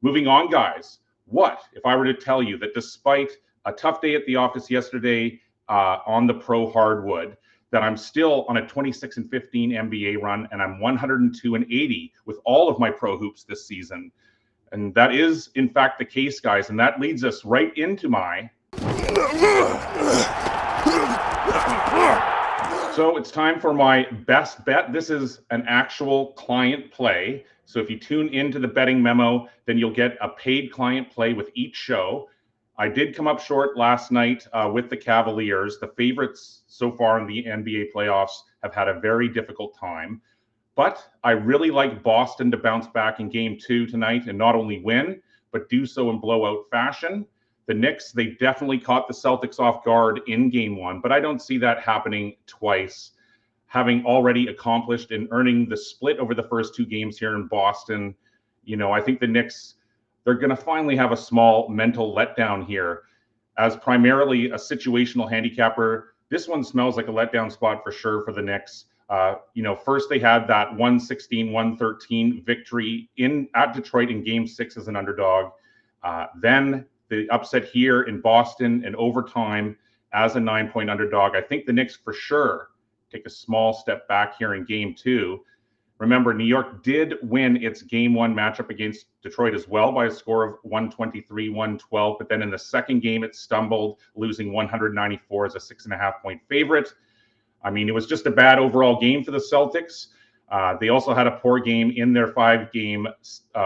Moving on, guys. What if I were to tell you that despite a tough day at the office yesterday on the pro hardwood, that I'm still on a 26-15 NBA run, and I'm 102-80 with all of my pro hoops this season? And that is, in fact, the case, guys. And that leads us right into my... So it's time for my best bet. This is an actual client play. So if you tune into the betting memo, then you'll get a paid client play with each show. I did come up short last night with the Cavaliers. The favorites so far in the NBA playoffs have had a very difficult time. But I really like Boston to bounce back in game 2 tonight and not only win, but do so in blowout fashion. The Knicks, they definitely caught the Celtics off guard in game 1, but I don't see that happening twice. Having already accomplished and earning the split over the first 2 games here in Boston, I think the Knicks, they're going to finally have a small mental letdown here. As primarily a situational handicapper, this one smells like a letdown spot for sure for the Knicks. First they had that 116-113 victory at Detroit in game 6 as an underdog. Then the upset here in Boston in overtime as a 9-point underdog. I think the Knicks for sure take a small step back here in game 2. Remember, New York did win its game 1 matchup against Detroit as well by a score of 123-112. But then in the second game, it stumbled, losing 194 as a 6.5-point favorite. I mean, it was just a bad overall game for the Celtics. They also had a poor game in their 5-game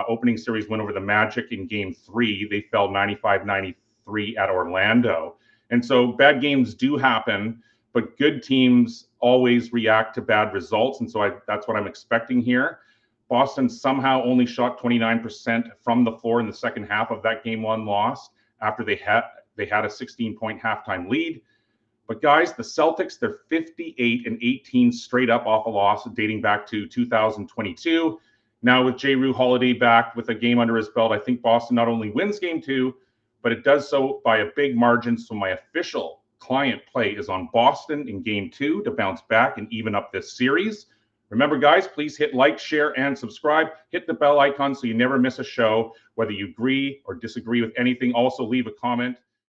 opening series win over the Magic in game 3. They fell 95-93 at Orlando. And so bad games do happen, but good teams always react to bad results. And so that's what I'm expecting here. Boston somehow only shot 29% from the floor in the second half of that game 1 loss after they had a 16-point halftime lead. But guys, the Celtics, they're 58-18 straight up off a loss dating back to 2022. Now with Jrue Holiday back with a game under his belt, I think Boston not only wins game 2, but it does so by a big margin. So my official client play is on Boston in game 2 to bounce back and even up this series. Remember, guys, please hit like, share, and subscribe. Hit the bell icon so you never miss a show. Whether you agree or disagree with anything, also leave a comment.